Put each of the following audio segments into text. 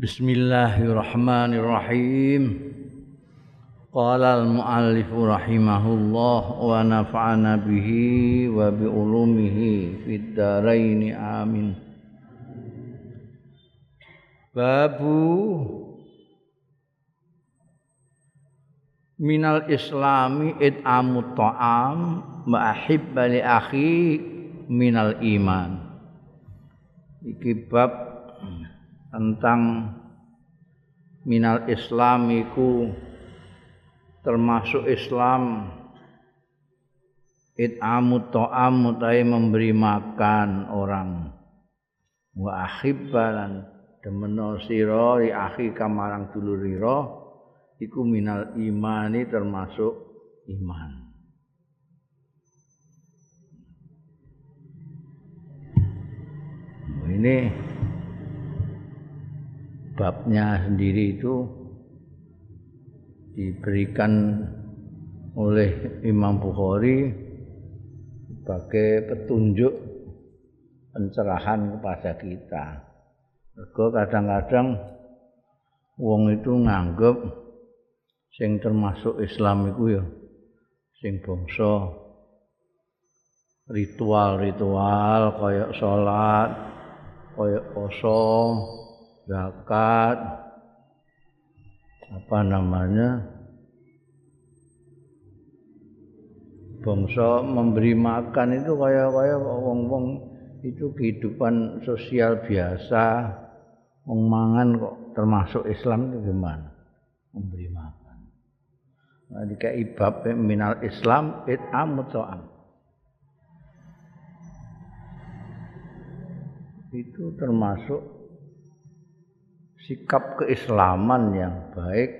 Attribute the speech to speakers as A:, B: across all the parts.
A: Bismillahirrahmanirrahim. Qala al-muallif rahimahullah wa nafa'ana bihi wa bi ulumihi fid dharain amin. Babu minal islami it'amut ta'am wa ahibba li akhi minal iman. Iki bab tentang minal islamiku termasuk Islam it'amut ta'am mutai memberi makan orang wa ahibbalan demeno sira ri akhi kamarang dulurira iku minal imani termasuk iman. Ini babnya sendiri itu diberikan oleh Imam Bukhari sebagai petunjuk pencerahan kepada kita. Mergo kadang-kadang wong itu nganggep sing termasuk Islam iku ya sing bangsa ritual-ritual kaya salat, kaya puasa, zakat, bangsa memberi makan itu kaya wong-wong itu kehidupan sosial biasa, wong mangan kok termasuk Islam itu gimana? Memberi makan. Nah, dikai bab minal Islam it'amut ta'am. Itu termasuk sikap keislaman yang baik,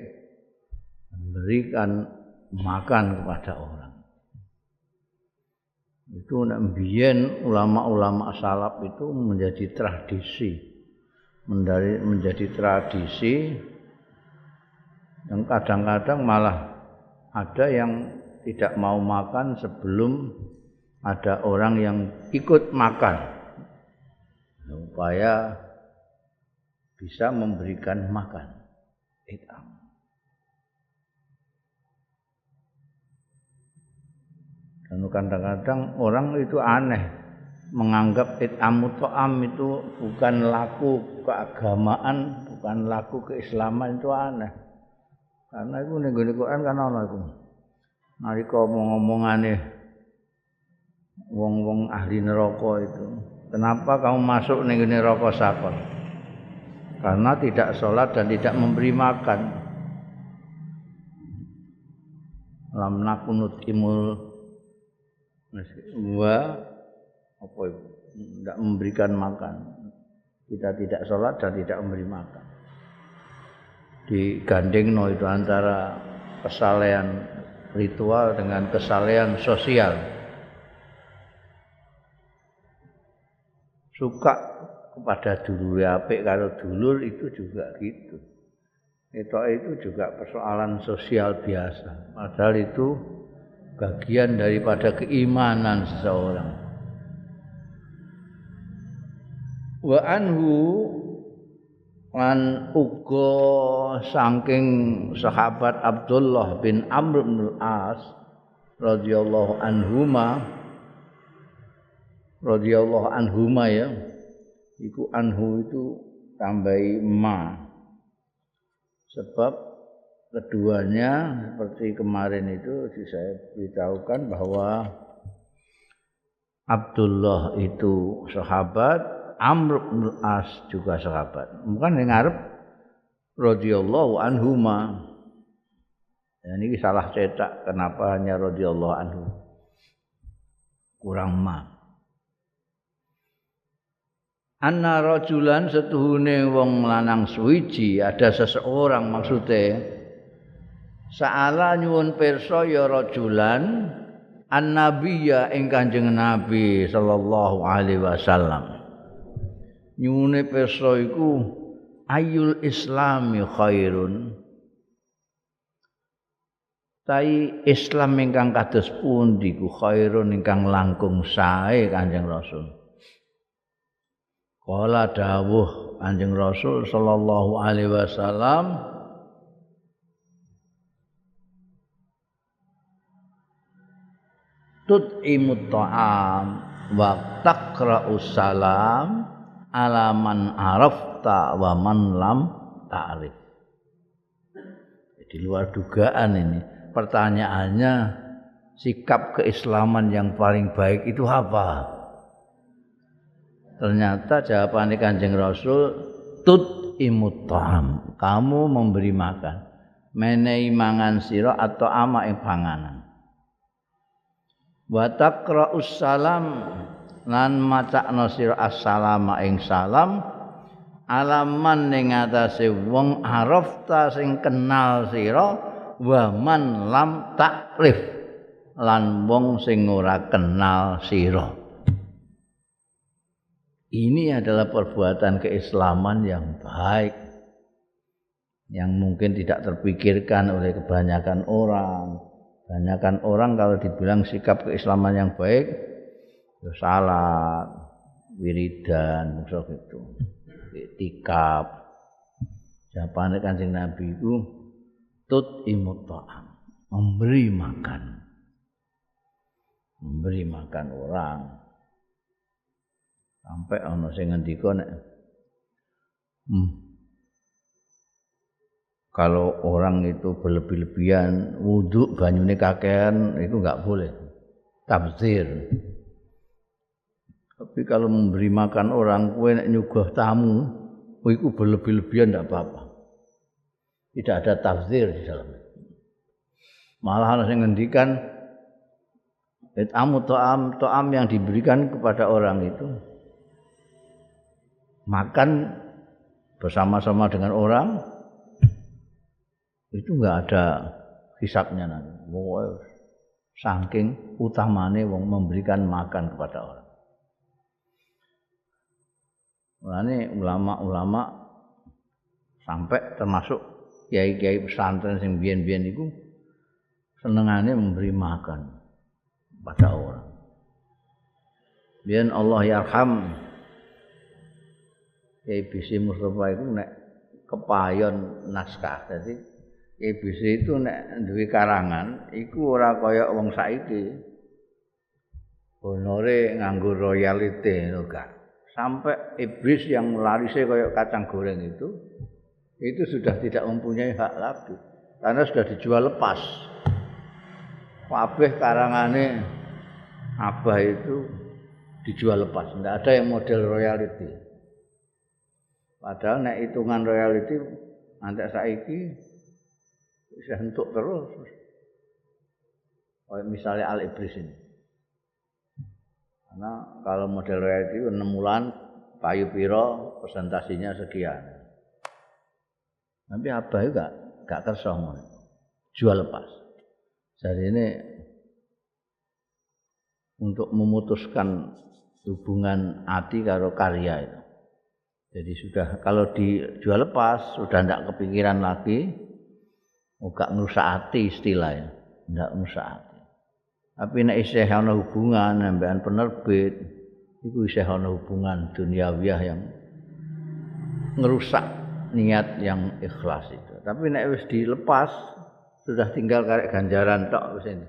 A: memberikan makan kepada orang. Itu nek mbiyen ulama-ulama salaf itu menjadi tradisi yang kadang-kadang malah ada yang tidak mau makan sebelum ada orang yang ikut makan supaya bisa memberikan makan. Dan kadang-kadang orang itu aneh menganggap it'amut ta'am itu bukan laku keagamaan, bukan laku keislaman, itu aneh. Karena itu ning Quran kan ana iku. Nalika omong-omongane wong-wong ahli neraka itu, kenapa kamu masuk ning neraka sakor? Karena tidak sholat dan tidak memberi makan. Lam nakunut imul wa apa itu? Tidak memberikan makan. Kita tidak sholat dan tidak memberi makan. Digandengno itu antara kesalehan ritual dengan kesalehan sosial. Suka kepada dulur apik karo dulur itu juga gitu. Itu juga persoalan sosial biasa. Padahal itu bagian daripada keimanan seseorang. Wa anhu lan uga saking sahabat Abdullah bin Amr bin Al-As radhiyallahu anhuma ya. Iku anhu itu tambahi ma. Sebab keduanya seperti kemarin itu saya beritahukan bahwa Abdullah itu sahabat, Amr bin As juga sahabat. Bukan yang ngarep radhiyallahu anhuma. Dan ini salah cetak, kenapa hanya radhiyallahu anhu? Kurang ma. Anna rajulan setuhune wong lanang suwiji, ada seseorang maksudnya sa'ala nyuwun pirsa ya rajulan annabiyya ing Kanjeng Nabi sallallahu alaihi wasallam. Nyuwune pirsa iku ayyul islami khairun. Tai Islam ingkang kados pundi ku khairun ingkang langkung sae Kanjeng Rasul. Kala dawuh Kanjeng Rasul sallallahu alaihi wasallam tut'imut ta'am wa taqra'us salam ala man arafta wa man lam ta'rif. Di luar dugaan ini. Pertanyaannya, sikap keislaman yang paling baik itu apa? Ternyata jawabannya Kanjeng Rasul tut'imut ta'am, kamu memberi makan, menehi mangan sira atau ama ing panganan. Wa taqra'us salam lan macakna sira assalama ing salam alaman ning atase wong arafta sing kenal sira wa man lam ta'rif lan wong sing ora kenal sira. Ini adalah perbuatan keislaman yang baik yang mungkin tidak terpikirkan oleh kebanyakan orang. Kebanyakan orang kalau dibilang sikap keislaman yang baik, ya salat, wiridan, maksud itu, iktikaf. Jawabannya Kanjeng Nabi itu tut'imut ta'am, memberi makan orang. Sampai ana sing ngendika nek kalau orang itu berlebih-lebihan wudhu banyune kakean itu enggak boleh tabzir. Tapi kalau memberi makan orang kowe nek nyugah tamu itu berlebih-lebihan enggak apa-apa. Tidak ada tabzir di dalamnya. Malah ana sing ngendikan ta'am yang diberikan kepada orang itu makan bersama-sama dengan orang itu enggak ada hisabnya nanti. Saking utamane wong memberikan makan kepada orang. Mulane ulama-ulama sampai termasuk kiai-kiai pesantren sing biyen-biyen iku senengane memberi makan pada orang. Biyen Allah yarham Kiai Bisi Mustafa itu nek kepayon naskah. Jadi Kiai Bisi itu nek duwe karangan iku ora kaya wong saiki. Honore nganggo royalty lho gak. Sampai iblis yang larisnya kaya kacang goreng itu sudah tidak mempunyai hak lagi karena sudah dijual lepas. Kabeh karangane Abah itu dijual lepas, tidak ada yang model royalty. Padahal nek hitungan royalty antek saiki bisa entuk terus. Kayak misalnya Al Iblis ini. Karena kalau model royalty 6 bulan payu piro presentasinya sekian. Tapi Abah itu gak kersa ngono. Jual lepas. Jadi ini untuk memutuskan hubungan hati karo karya itu. Jadi sudah kalau dijual lepas sudah tidak kepikiran lagi, enggak ngerusak hati istilahnya, enggak ngerusak hati. Tapi nek isih ana hubungan ambekan penerbit, iku isih ana hubungan duniawiyah yang ngerusak niat yang ikhlas itu. Tapi nek wis dilepas sudah tinggal karek ganjaran tok wis ini.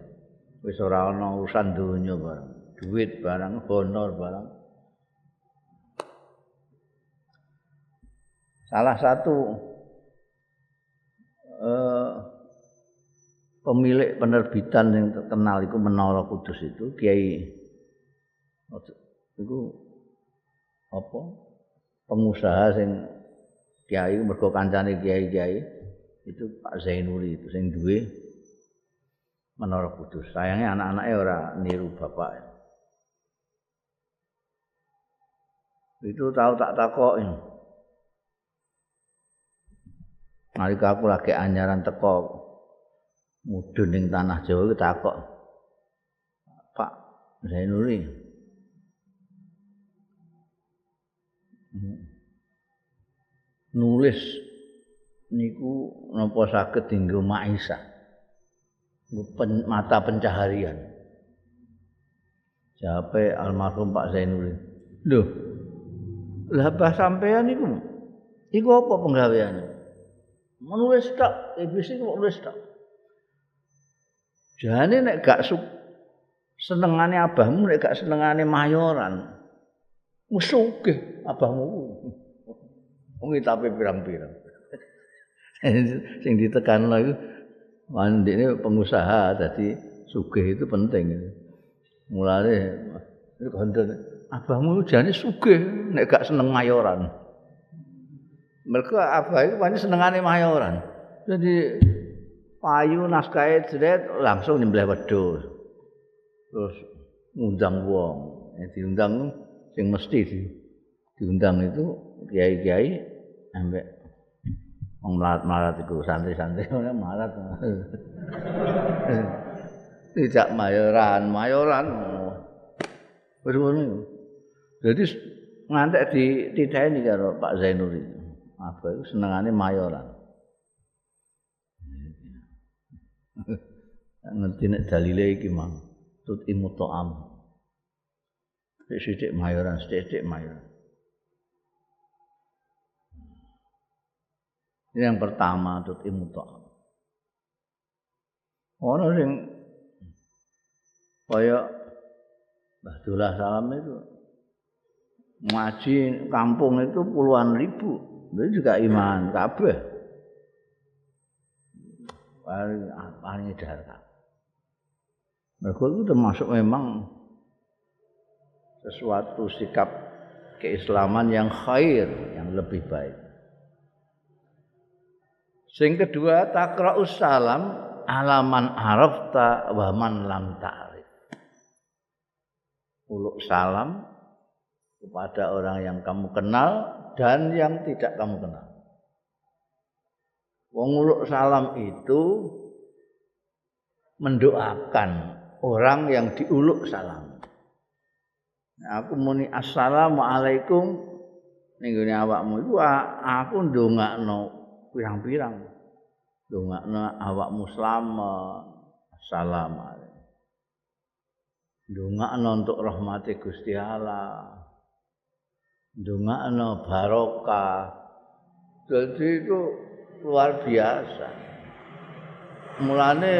A: Wis ora ana urusan donya barang, duit barang, honor barang. Salah satu pemilik penerbitan yang terkenal itu Menara Kudus itu Kiai itu apa pengusaha sing kiai mergo kancane kiai-kiai itu Pak Zainuri itu sing duwe Menara Kudus. Sayangnya anak-anaknya ora niru bapak. Itu tahu tak takoki. Nalika aku lagi anyaran teko mudhun ning tanah Jawa iki takok. Pak Zainuri. Nulis niku napa saged dienggo maisha. Mata pencaharian. Jawabe almarhum Pak Zainuri. Lho, lah bah sampean niku Iku apa penggaweane? Menulis tok, iblis iku nulis tok. Jane nek gak senengane abahmu, nek gak senengane mayoran. Wis sugih abahmu. Wong tapi pirang-pirang. Sing ditekanno iku mandine pengusaha dadi sugih itu penting. Mulane kandhane abahmu jane sugih nek gak seneng mayoran. Mergo abah iku pancen senengane mayoran. Jadi payu naskahe jret langsung nyembelih wedhus. Terus ngundang wong, diundang sing mesti diundang itu kiai-kiai ambek wong melarat iku santri-santri ora melarat. Tidak mayoran. Wis ngono. Jadi ngantek dititeni karo Pak Zainur iki. Apa itu senengane mayoran. Ngerti nek dalile iki mang. Tut imu ta'am. Sithik mayoran, sithik mayoran. Ini yang pertama tut imu ta'am. Ono sing kaya Mbah Dullah Salam itu ngaji kampung itu puluhan ribu. Itu juga iman kabeh. Paling darah. Mereka itu termasuk memang sesuatu sikap keislaman yang khair, yang lebih baik. Sing kedua, taqra'us salam alaman arafta wa man lam ta'rif. Uluk salam kepada orang yang kamu kenal dan yang tidak kamu kenal. Wong uluk salam itu mendoakan orang yang diuluk salam. Aku muni assalamualaikum ning gone awakmu iku aku ndongakno pirang-pirang. Ndongakno awakmu selamat. Assalamualaikum. Ndongakno untuk rahmati Gusti Allah. Ndongakno barokah. Jadi itu luar biasa. Mulane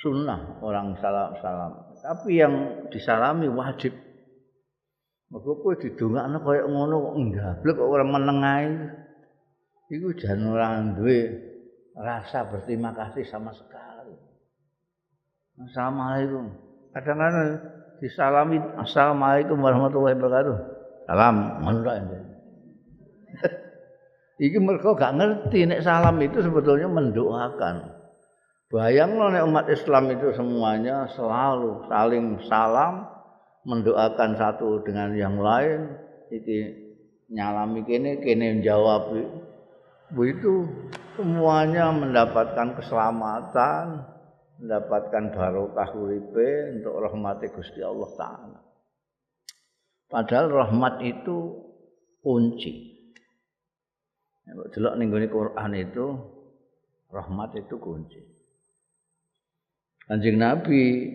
A: sunnah orang salam. Tapi yang disalami wajib. Mergo kowe didongakno kaya ngono kok ndablek kok ora menengae. Iku jan ora duwe rasa berterima kasih sama sekali. Assalamualaikum. Kadang-kadang disalami assalamualaikum warahmatullahi wabarakatuh. Salam, ngono tok. Iki mergo gak ngerti nek salam itu sebetulnya mendoakan. Bayangno nek umat Islam itu semuanya selalu saling salam, mendoakan satu dengan yang lain, iki nyalami kene jawab. Begitu semuanya mendapatkan keselamatan, mendapatkan barokah uripe untuk rahmat Gusti Allah Ta'ala. Padahal rahmat itu kunci. Nek delok ning gone Quran itu rahmat itu kunci. Kanjeng Nabi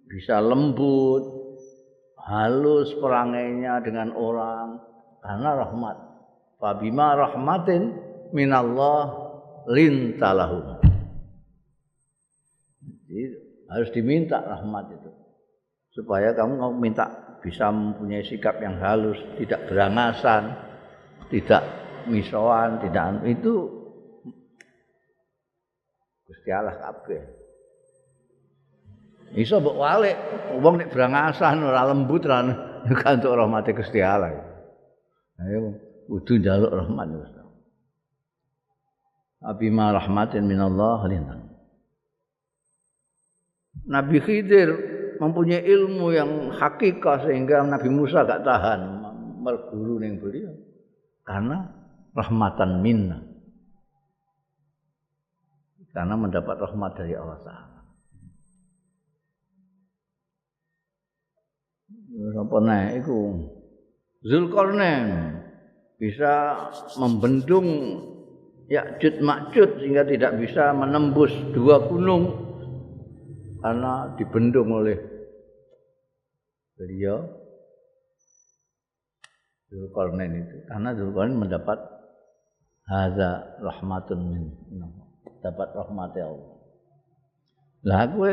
A: bisa lembut, halus perangainya dengan orang karena rahmat. Fabima rahmatin minallah lintalahum. Jadi harus diminta rahmat itu supaya kamu minta bisa mempunyai sikap yang halus, tidak berangasan, tidak misoan, tidak itu Gusti Allah kabeh. Iso mbok walik wong nek berangasan ora lembut ora untuk rahmat Gusti Allah. Ayo kudu njaluk rahmat Gusti. Abima rahmatin minallah lintan. Nabi Khidir mempunyai ilmu yang hakikat sehingga Nabi Musa gak tahan merguru ning beliau karena rahmatan minna. Karena mendapat rahmat dari Allah Ta'ala. Apa nek iku Zulkarnain bisa membendung Ya'juj Ma'juj sehingga tidak bisa menembus dua gunung karena dibendung oleh beliau. Dzulqarnain itu karena Dzulqarnain mendapat hadza rahmatun min dapat rahmat Allah. Lah kowe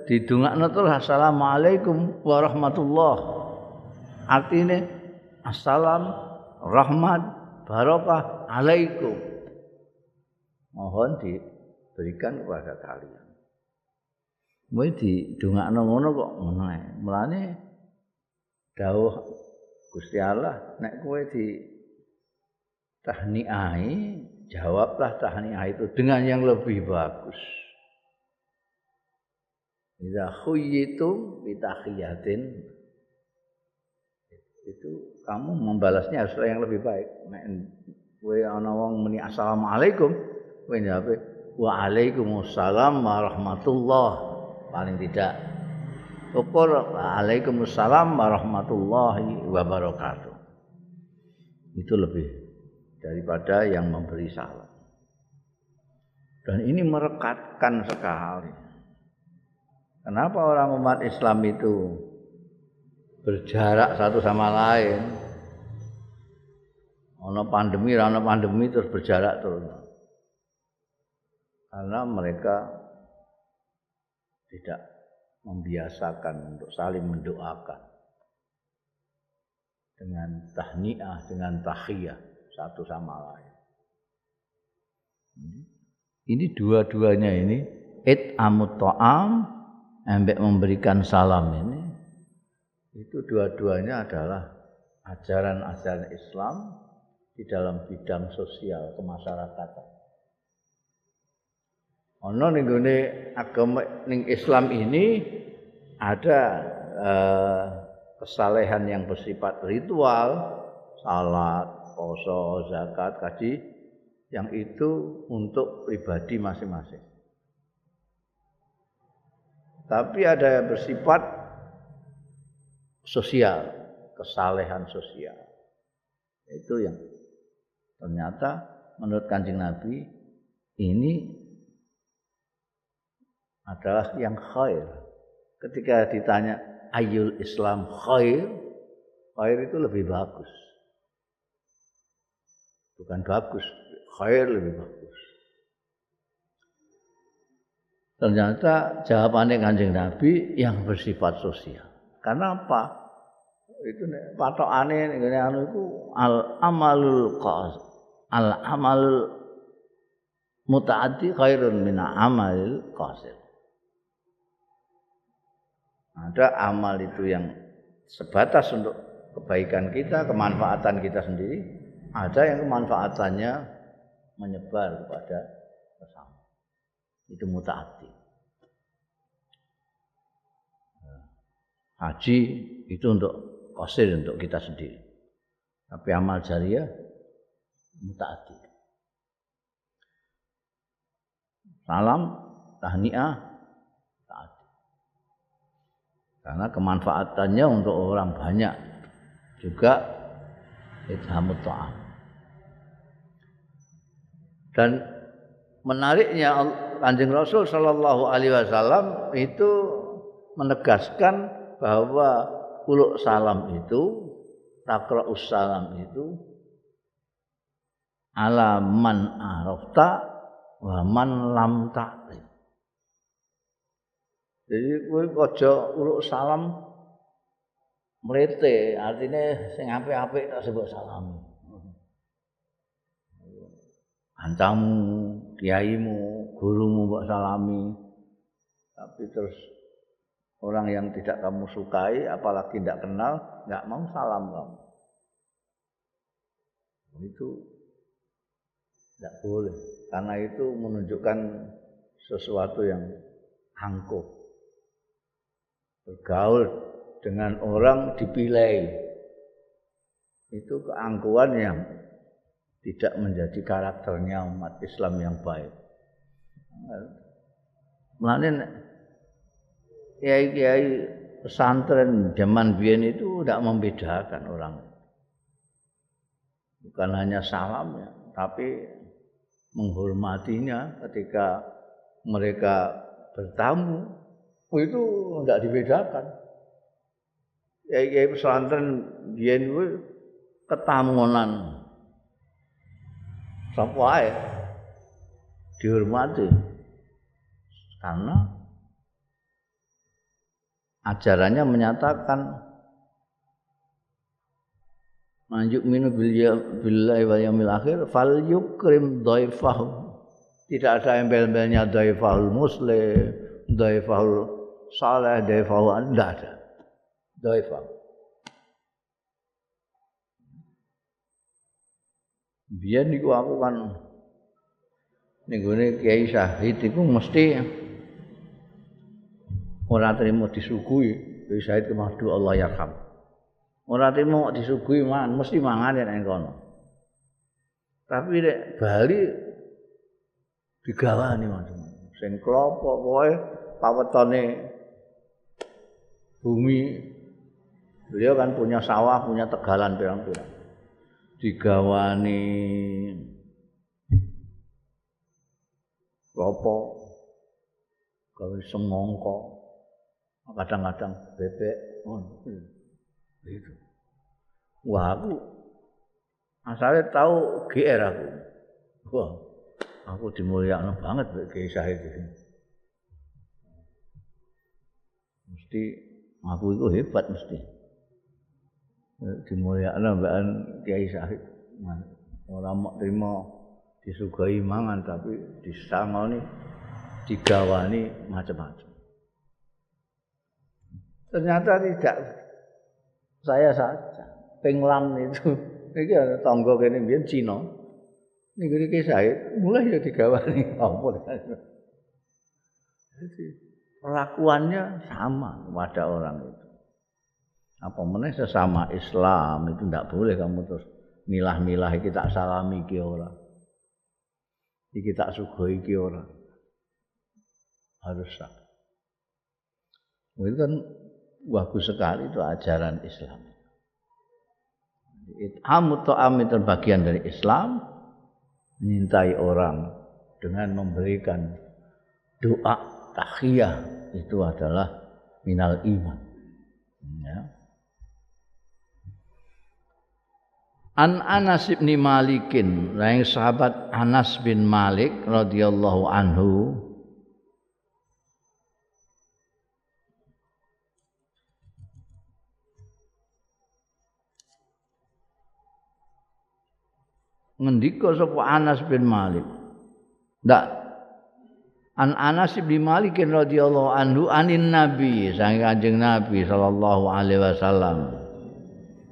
A: didongakno terus assalamualaikum warahmatullah. Artine assalam rahmat barokah alaikum. Mohon diberikan kepada kalian. Kowe didongakno ngono kok ngono ae. Mulane dawuh Gusti Allah nek kowe di tahniahi, jawablah tahniah itu dengan yang lebih bagus. Idza khuyyitum bi tahiyatin itu kamu membalasnya harus yang lebih baik. Nek kowe ana wong muni assalamualaikum, kowe jawab waalaikumsalam warahmatullah paling tidak. Ukur waalaikumsalam warahmatullahi wabarakatuh. Itu lebih daripada yang memberi salam. Dan ini merekatkan sekali. Kenapa orang umat Islam itu berjarak satu sama lain? Ono pandemi terus berjarak terus. Karena mereka tidak membiasakan untuk saling mendoakan dengan tahniah, dengan tahiyah satu sama lain. Ini dua-duanya ini it'amut ta'am ambek memberikan salam ini itu dua-duanya adalah ajaran-ajaran Islam di dalam bidang sosial kemasyarakatan. Ono ning gone agama ning Islam ini ada kesalehan yang bersifat ritual, salat, puasa, zakat, haji yang itu untuk pribadi masing-masing. Tapi ada yang bersifat sosial, kesalehan sosial. Itu yang ternyata menurut Kanjeng Nabi ini adalah yang khair. Ketika ditanya ayyul Islam khair, khair itu lebih bagus. Bukan bagus, khair lebih bagus. Ternyata jawabannya Kanjeng Nabi yang bersifat sosial. Karena apa? Itu patokane ngene anu iku al-amalul mutaaddi khairun min amalil qasir. Ada amal itu yang sebatas untuk kebaikan kita, kemanfaatan kita sendiri, ada yang kemanfaatannya menyebar kepada sesama. Itu mutaati. Haji itu untuk qasir, untuk kita sendiri. Tapi amal jariyah mutaati. Salam, tahniah, karena kemanfaatannya untuk orang banyak juga it'amut ta'am. Dan menariknya Kanjeng Rasul sallallahu alaihi wasallam itu menegaskan bahwa qul salam itu taqra'us salam itu ala man arafta wa man lam ta'rif. Jadi kowe aja uluk salam mlete, artine sing apik-apik tak sebut salami. Kancamu, kiaimu, gurumu mbok salami. Tapi terus orang yang tidak kamu sukai, apalagi tidak kenal, enggak mau salam kamu. Itu tidak boleh, karena itu menunjukkan sesuatu yang angkuh. Bergaul dengan orang dipilih itu keangkuhan yang tidak menjadi karakternya umat Islam yang baik. Mulane kiai-kiai pesantren zaman biyen itu tidak membedakan orang. Bukan hanya salamnya, tapi menghormatinya ketika mereka bertamu. Itu enggak dibedakan. Kiai pesantren biyen kuwi ketamunan sapa ae dihormati karena ajarannya menyatakan manjuk minu billahi wal yaumil akhir fal yukrim dhaifahu. Tidak ada embel-embelnya dhaifahul muslim, dhaifahul saleh, dhaifahul tidak ada. Dhaifah. Biyen niku aku kan ning gone Kiai Syahid iku mesti ora trimo disuguhi, Kiai Syahid kemadu Allah yarham. Ora trimo disuguhi mangan, mesti mangan nek kono. Tapi nek Bali digawani macam-macam. Sing klopo pokoke pawetone bumi. Beliau kan punya sawah, punya tegalan pirang-pirang. Digawani klopo, gawe semongko, kadang-kadang bebek, gitu. Wah aku asalnya tahu GR aku. Wah, aku dimulyakno banget Kiai Syahid itu. Mesti aku itu hebat mesti. Dimulyakno mbakan Kiai Syahid. Ora mok trimo disuguhi mangan tapi disangoni, digawani macam-macam. Ternyata tidak saya saja. Penglam itu, iki ana tangga kene mbiyen Cina. Niku iki Syahid, mulai ya digawani apa. Jadi perlakuannya sama kepada orang itu. Apa meneh sesama Islam itu tidak boleh kamu terus milah-milah iki tak salami iki ora. Iki tak sugoi iki ora. Harus sah. Itu kan bagus sekali itu ajaran Islam. It'amu ta'am itu bagian dari Islam, menyintai orang dengan memberikan doa tahiyah itu adalah minal iman. Ya. An Anas bin Malikin, yang sahabat Anas bin Malik radhiyallahu anhu ngendika sapa Anas bin Malik. Ndak An Anas bin Malik radhiyallahu anhu anin Nabi, sang Kanjeng Nabi sallallahu alaihi wasallam.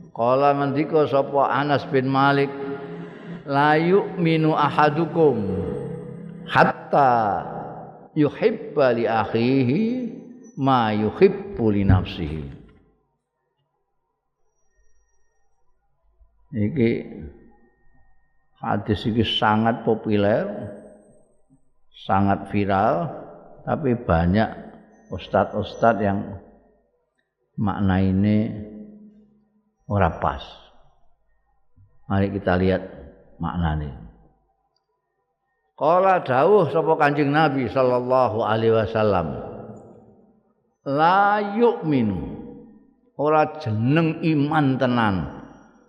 A: Qala ngendika sapa Anas bin Malik, la yu'minu ahadukum hatta yuhibba li akhihi ma yuhibbu li nafsihi. Iki hadis ini sangat populer, sangat viral, tapi banyak ustadz-ustadz yang makna ini ora pas. Mari kita lihat maknanya. Qala dawuh sapa Kanjeng Nabi sallallahu alaihi wasallam, la yu'minu, ora jeneng iman tenan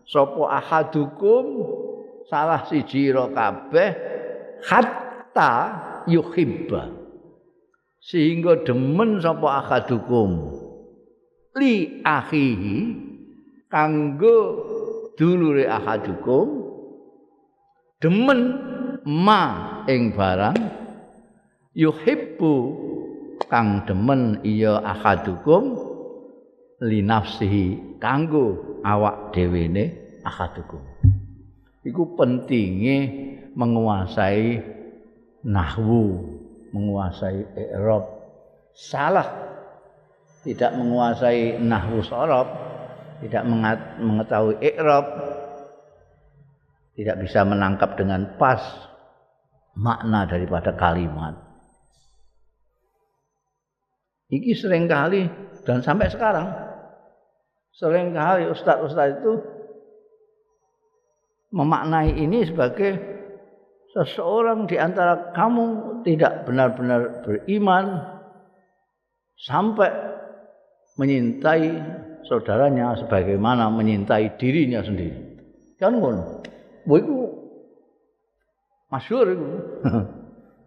A: sapa ahadukum salah siji ira kabeh hatta yuhibba, sehingga demen sapa akadukum li akhihi kanggo dulure akadukum, demen ma ing barang yuhibbu kang demen iya akadukum li nafsihi kanggo awak dhewene akadukum. Iku pentingnya menguasai nahwu, menguasai i'rab. Salah tidak menguasai nahwu shorof, tidak mengetahui i'rab, tidak bisa menangkap dengan pas makna daripada kalimat. Iki seringkali dan sampai sekarang seringkali ustadz-ustadz itu memaknai ini sebagai seseorang di antara kamu tidak benar-benar beriman sampai menyintai saudaranya sebagaimana menyintai dirinya sendiri. Kan ngono. Mbok iku masyhur iku.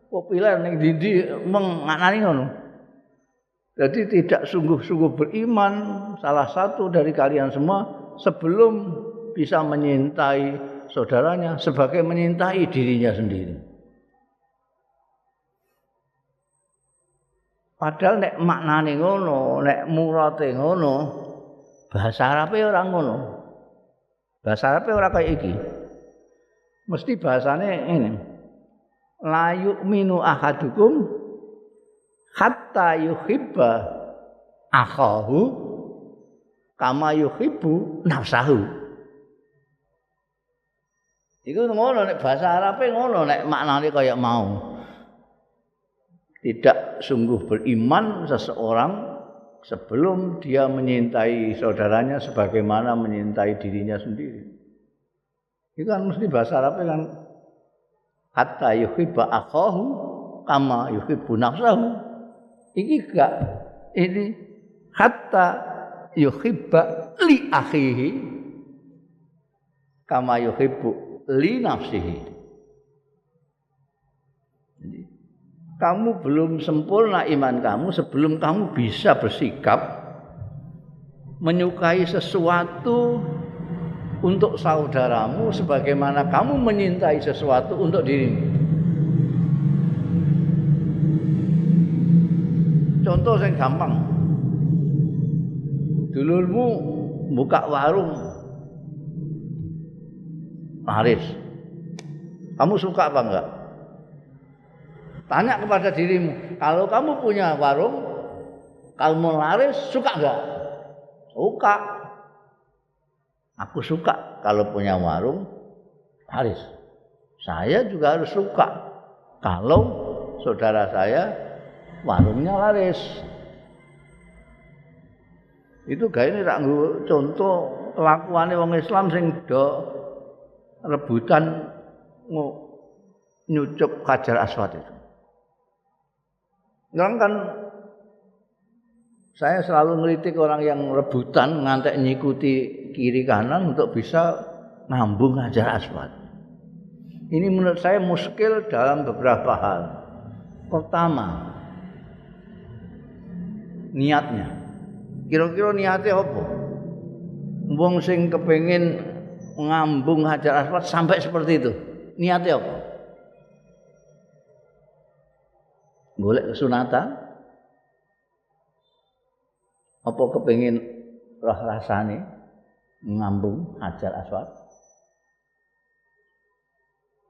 A: Populer ning ndi-ndi menganani ngono. Jadi tidak sungguh-sungguh beriman salah satu dari kalian semua sebelum bisa menyintai saudaranya sebagai menyintai dirinya sendiri. Padahal nek maknane ngono, nek murate ngono, bahasa Arabe ora ngono. Bahasa Arabe ora kaya iki. Mesti bahasane ini. La yu'minu ahadukum hatta yuhibba akhahu kama yuhibbu nafsahu. Iku ngono nek bahasa Arabe ngono nek maknane kaya mau. Tidak sungguh beriman seseorang sebelum dia menyintai saudaranya sebagaimana menyintai dirinya sendiri. Itu kan mesti bahasa Arab kan hatta yuhibba akhahu kama yuhibbu nafsahu. Iki gak ini hatta yuhibba li akhihi kama yuhibbu li nafsihi. Jadi, kamu belum sempurna iman kamu sebelum kamu bisa bersikap menyukai sesuatu untuk saudaramu sebagaimana kamu menyintai sesuatu untuk dirimu. Contoh yang gampang. Dulurmu buka warung laris. Kamu suka apa enggak? Tanya kepada dirimu, kalau kamu punya warung, kamu laris, suka enggak? Suka. Aku suka kalau punya warung laris. Saya juga harus suka kalau saudara saya warungnya laris. Itu gawe ini tak contoh kelakuane wong Islam sing do rebutan nyucup Hajar Aswad itu. Kan saya selalu ngeritik orang yang rebutan ngantek nyikuti kiri kanan untuk bisa ngambung Hajar Aswad. Ini menurut saya muskil dalam beberapa hal. Pertama, niatnya. Kira-kira niatnya apa? Wong sing kepengin ngambung Hajar Aswad sampai seperti itu. Niatnya apa? Golek kesunatan? Apa kepengin roh rasane ngambung Hajar Aswad?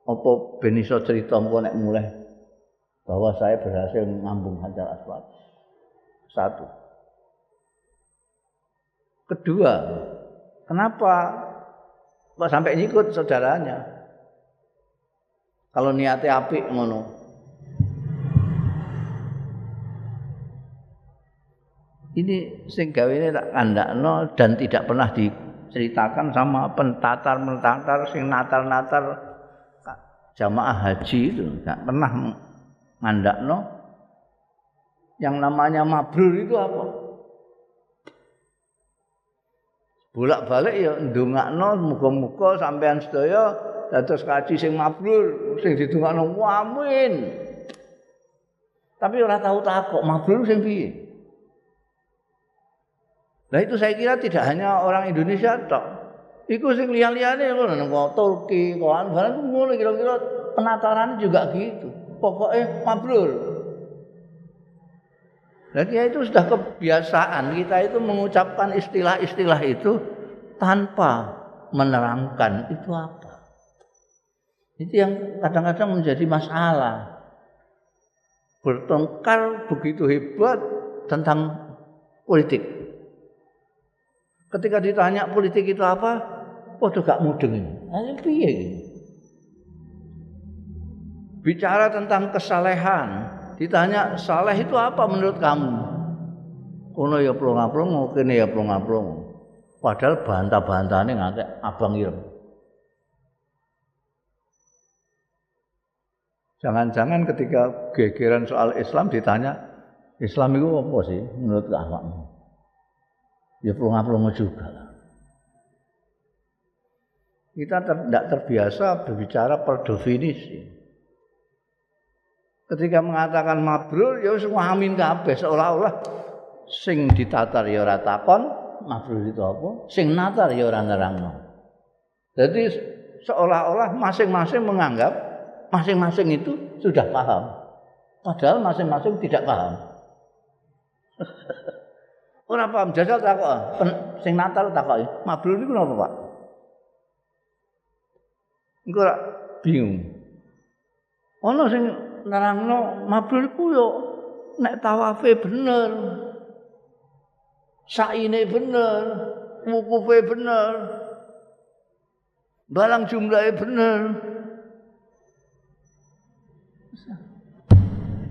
A: Apa ben iso cerita engko nek mulai bahwa saya berhasil ngambung Hajar Aswad? Satu. Kedua, kenapa kok sampai nyikut saudaranya? Kalau niatnya apik ngono. Ini sing gawene tak kandakno dan tidak pernah diceritakan sama pentatar-pentatar sing natar-natar jamaah haji itu, enggak pernah ngandakno yang namanya mabrur itu apa? Bolak-balik ya ndongakno muga-muga sampean sedaya dados kaji sing mabrur, sing didongakno amin. Tapi ora tahu takok mabrur sing piye? Nah itu saya kira tidak hanya orang Indonesia tok. Iku sing liya-liyane ngono nang Turki, koan barang ngono kira-kira penataran juga gitu. Pokoknya mabrur. Nah itu sudah kebiasaan kita itu mengucapkan istilah-istilah itu tanpa menerangkan itu apa. Itu yang kadang-kadang menjadi masalah. Bertengkar begitu hebat tentang politik. Ketika ditanya politik itu apa, padha gak mudeng ini. Ini piye iki? Bicara tentang kesalehan, ditanya saleh itu apa menurut kamu? Kono ya plong-plong, kene ya plong-plong. Padahal bantah-bantahane ngantek abang ireng. Jangan-jangan ketika gegeran soal Islam ditanya, Islam itu apa sih menurut awakmu? Ya plong-plong juga. Kita tidak terbiasa berbicara per definisi. Ketika mengatakan mabrur ya wis amin kabeh seolah-olah sing ditatar ya ora takon mabrur itu apa, sing natar ya ora nerangno. Jadi seolah-olah masing-masing menganggap masing-masing itu sudah paham. Padahal masing-masing tidak paham. Ora paham jajal takok, sing natar takoki, mabrur niku napa, Pak? Engko ora bingung. Ana sing nerangno mabrur iku yo nek tawafe bener. Saine bener, wukufe bener. Balang jumlahe bener.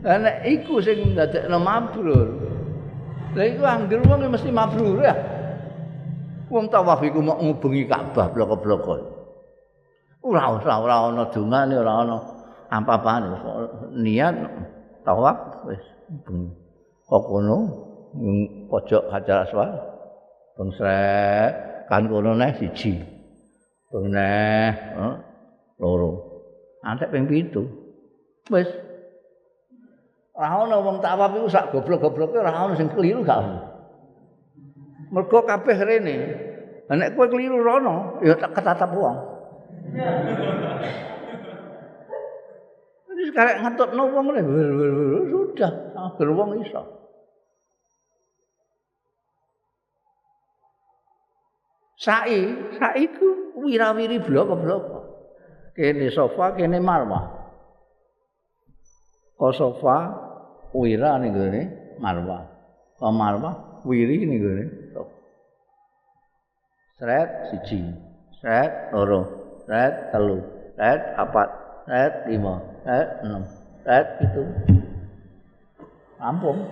A: Lah nek iku sing ndadekno mabrur. Lah iku anggere wong mesti mabrur ya. Wong tawaf iku mok ngubengi Ka'bah bloko-bloko. Ora ana dungane, ora ana apa-apane. Niat tawaf wis bengi. Kok kono ning pojok Hajar Aswad. Beng srek kan kono neh siji. Beng neh loro. Antek ping 7. Wis ora ana wong tawaf iku sak goblok-gobloke ora ana sing keliru gak ono. Mergo kabeh rene. Lah nek kowe keliru rono ya tak ketatap wong. Jadi sekarang ngetutno wong sudah agar wong iso. Sa'i ku wirawiri blok-blok. Kene sofa, kene marwah. Ko sofa wira ning gone marwah. Ko marwah wiri ning gone sofa. Sret siji, sret loro, sret telu, sret papat, sret 5, sret 6, sret 7. Rampung.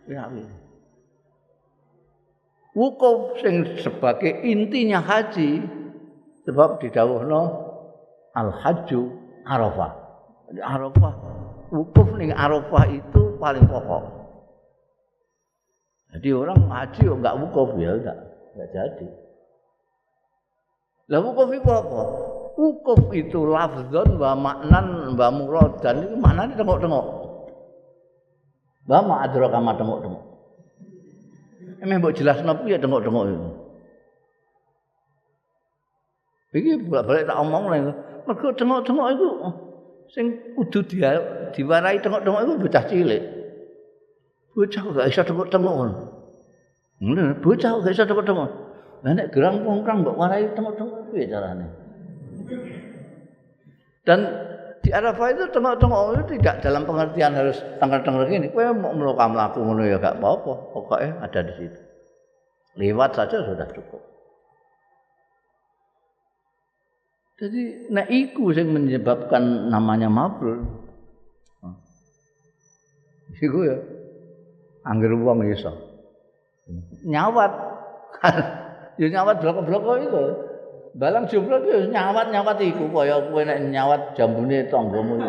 A: Wirawiri. Wukuf sing sebagai intinya haji sebab didhawuhna al hajju Arafah. Arafah wukuf ning Arafah itu paling pokok. Jadi orang haji kok enggak wukuf ya enggak jadi. Lah wukuf itu apa? Wukuf itu lafdzon wa maknan wa muradan itu maknane tengok-tengok. Wa ma adraka ma tengok-tengok. Emang mbok jelasno piye tengok-tengok itu. Iki bolak-balik tak omong lho. Mergo tengok-tengok iku sing kudu diwarai tengok-tengok iku bocah cilik. Bocah gak iso tengok-tengok ngono. Ngono, bocah gak iso tengok-tengok. Lah nek gerang pungkrang mbok warai tengok-tengok piye carane? Dan di Arafah itu tengok-tengok itu tidak dalam pengertian harus tengok-tengok gini. Kowe mau mlaku ngono ya gak apa-apa, pokoknya ada di situ. Lewat saja sudah cukup. Jadi nek iku sing menyebabkan namanya mabrur. Iku ya anggere wong iso. Nyawat. Ya nyawat blok-blok itu. Balang jumlah itu nyawat iku kaya kowe nek nyawat jambune tanggamu.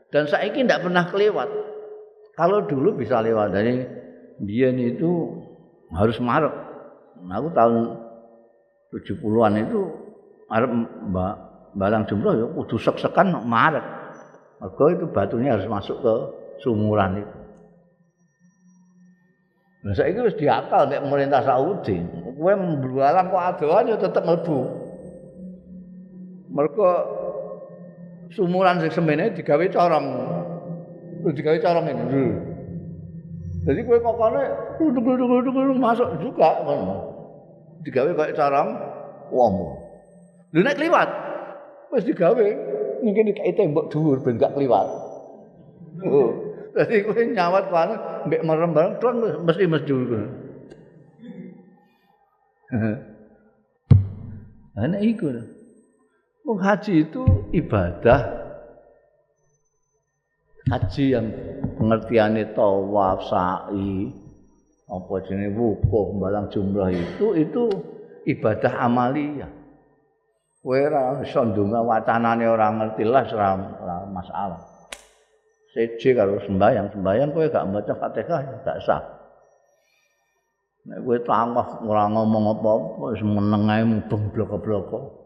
A: Dan saiki ndak pernah kelewat. Kalau dulu bisa lewat dari biyen itu harus Maret. Aku tahun 70-an itu arep balang jumlah ya kudu sek-sekan Maret. Mergo itu batunya harus masuk ke sumuran itu. Nah saiki wis diakal nek pemerintah Saudi. Kowe mbalang kok adohan ya tetep mlebu. Mergo sumuran sing semene digawe corong. Digawe corong ini. Jadi kowe kokone duduk masuk juga ngono. Digawe kaya corong wong. Lha nek kliwat wis digawe mungkin dikai tembok dhuwur ben gak kliwat. Jadi kowe nyawat kono mbek merem bareng tuang mesti dhuwur. Ana iku. Wong haji itu ibadah. Haji yang pengertiannya tawaf, sa'i, apa jenenge wukuf, balang jumlah itu ibadah amaliyah. Kowe ora iso ndonga wacanane ora ngerti las ora masalah. Seje karo sembahyang kowe gak maca Fatihah gak sah. Nek kowe tangah ora ngomong apa-apa wis meneng ae mubeng bloko-bloko.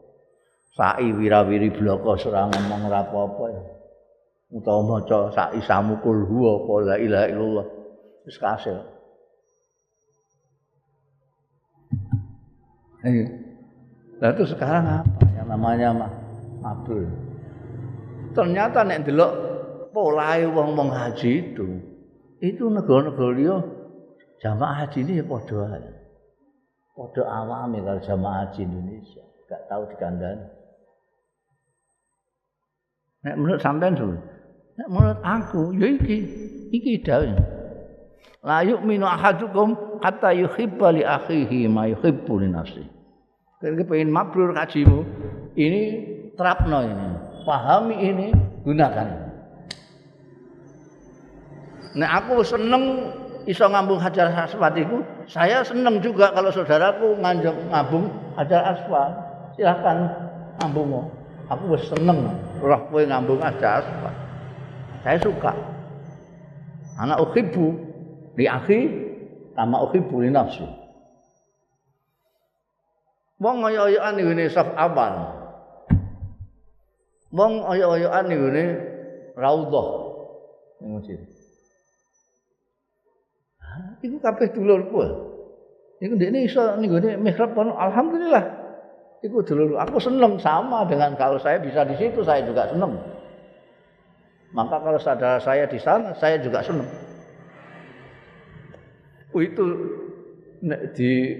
A: Sai wirawiri bloko ora ngomong ora apa-apa ya. Utawa maca sak isamu kul huwa apa la ilaha illallah. Wis kasil. Ayo. Lah itu sekarang apa yang namanya mabul? Ternyata nek ndelok polahe wong-wong haji itu negara-negara liya jamaah haji ini ya padha ae. Padha awame karo jamaah haji Indonesia, gak tahu dikandani. Nek menurut sampean lho, nek menurut aku ya iki dawuh. La yu'minu ahadukum hatta yuhibba li akhihi ma yuhibbu li nafsihi. Kalau pengen mabrur hajimu, ini terapno ini, pahami ini, gunakan. Nek aku seneng iso ngambung Hajar Aswad iku, saya seneng juga kalau saudaraku ngambung Hajar Aswad. Silakan ngambung. Aku wis seneng roh kowe ngambung Hajar Aswad. Saya suka. Ana uhibbu li akhi kama uhibbu li nafsi. Wong oyok-oyokan ngene saf awal. Wong oyok-oyokan ngene raudhah ning masjid. Iku kabeh dulurku. Iku ndekne iso ning gone mihrab kono alhamdulillah. Iku dulur aku seneng sama dengan kalau saya bisa di situ saya juga seneng. Maka kalau saudara saya di sana saya juga seneng. Itu nek di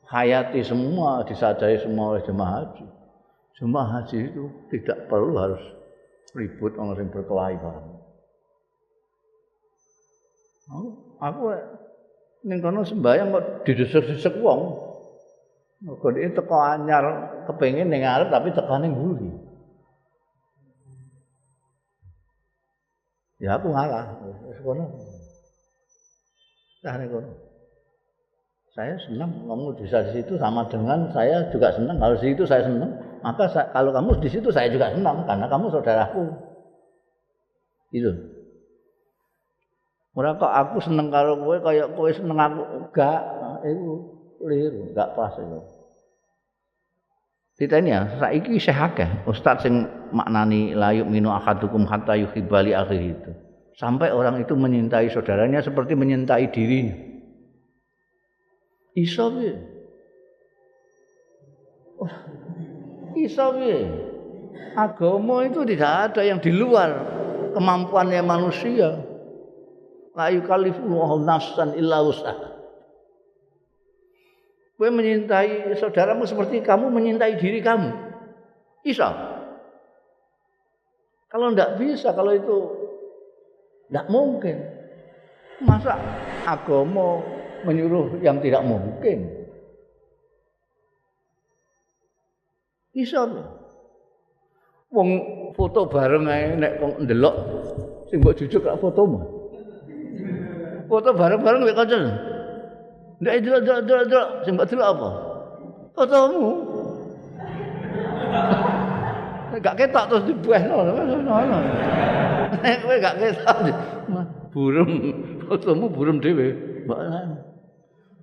A: hayati semua, disadari semua oleh jemaah haji. Jemaah haji itu tidak perlu harus ribut orang yang berkelahi bareng. Aku ning kono sembahyang kok didesek-desek wong. Mergo iki teko anyar kepengin ning arep tapi tekane mburi. Ya aku ngalah wis kono. Ning kono. Saya senang kamu bisa di situ sama dengan saya juga senang kalau di situ saya senang. Maka kalau kamu di situ saya juga senang karena kamu saudaraku. Itu. Ora kok aku seneng karo kowe kaya kowe seneng aku enggak, itu keliru, enggak pas itu. Ditanya, saiki isih akeh ustaz sing maknani la yu'minu ahadukum hatta yuhibba li akhihi itu. Sampai orang itu menyintai saudaranya seperti menyintai dirinya. Iso piye? Iso piye? Agama itu tidak ada yang di luar kemampuannya manusia. La yukallifullahu nafsan illa wus'aha. Kowe menyintai saudaramu seperti kamu menyintai diri kamu. Iso? Kalau enggak bisa, kalau itu enggak mungkin. Masa agama menyuruh yang tidak mungkin? Iso. Wong foto bareng ae nek kok ndelok sing mbok jujuk lak fotomu. Foto bareng-bareng mek kanca. Ndak delok sing mbok delok apa? Fotomu. Gak ketok terus dibuehno. Nek kowe gak ketok burem fotomu burem dhewe.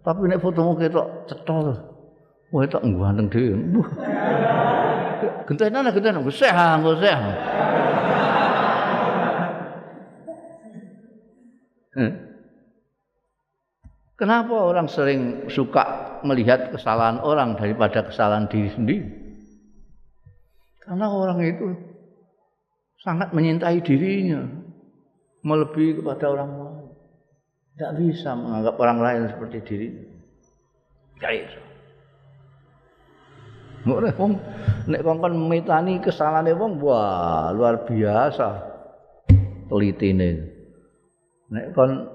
A: Tapi nek fotomu ketok cetha terus. Kowe tok ganteng dhewe. Gentenan geseh. Kenapa orang sering suka melihat kesalahan orang daripada kesalahan diri sendiri? Karena orang itu sangat menyintai dirinya, melebihi kepada orang lain. Tidak bisa menganggap orang lain seperti dirinya. Guys, nek kongkon mitani kesalahane wong, wah luar biasa telitine. Nek kon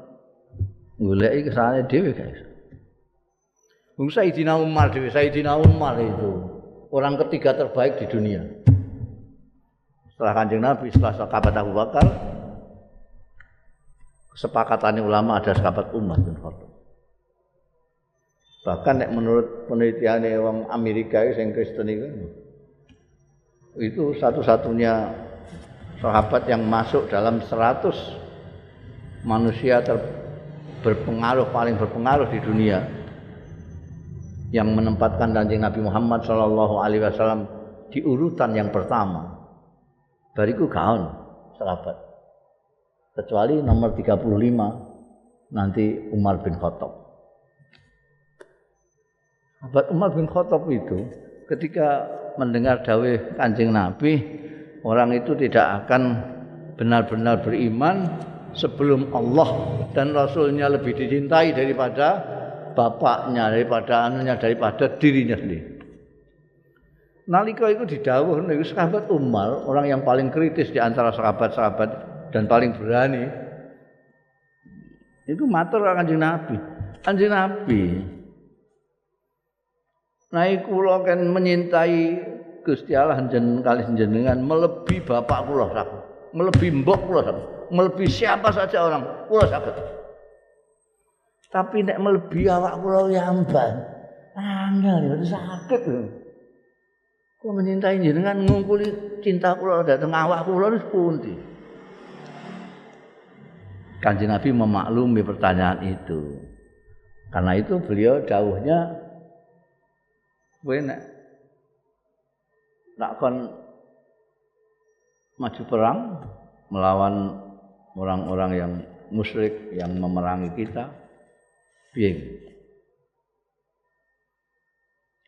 A: goleki kesalahan dhewe guys. Wong Sayyidina Umar dhewe, Sayyidina Umar itu orang ketiga terbaik di dunia. Setelah Kanjeng Nabi, setelah sahabat Abu Bakar, kesepakatan ulama ada sahabat Umar bin Khattab. Bahkan nek menurut penelitian wong Amerika sing Kristen itu satu-satunya sahabat yang masuk dalam 100 manusia paling berpengaruh di dunia yang menempatkan Kanjeng Nabi Muhammad sallallahu alaihi wasallam di urutan yang pertama. Bariku gaon sahabat. Kecuali nomor 35 nanti Umar bin Khattab. Sahabat Umar bin Khattab itu ketika mendengar dawuh Kanjeng Nabi, orang itu tidak akan benar-benar beriman sebelum Allah dan Rasulnya lebih dicintai daripada bapaknya, daripada dirinya sendiri. Nalika itu didhawuh niku sahabat Umar, orang yang paling kritis di antara sahabat-sahabat dan paling berani. Itu matur Kanjeng Nabi. Kanjeng Nabi, naik kula kan menyintai Gusti Allah jenengan melebihi bapak kula sakit, melebihi mbok kula sakit, melebihi siapa saja orang kula sakit. Tapi nek melebihi awak kula yamban, angel ya sakit lho. Kula menyintai jenengan ngungkuli cinta kula dhateng awak kula wis pundi. Kanjeng Nabi memaklumi pertanyaan itu. Karena itu beliau dawuhnya kowe nek kon maju perang melawan orang-orang yang musyrik yang memerangi kita, piye?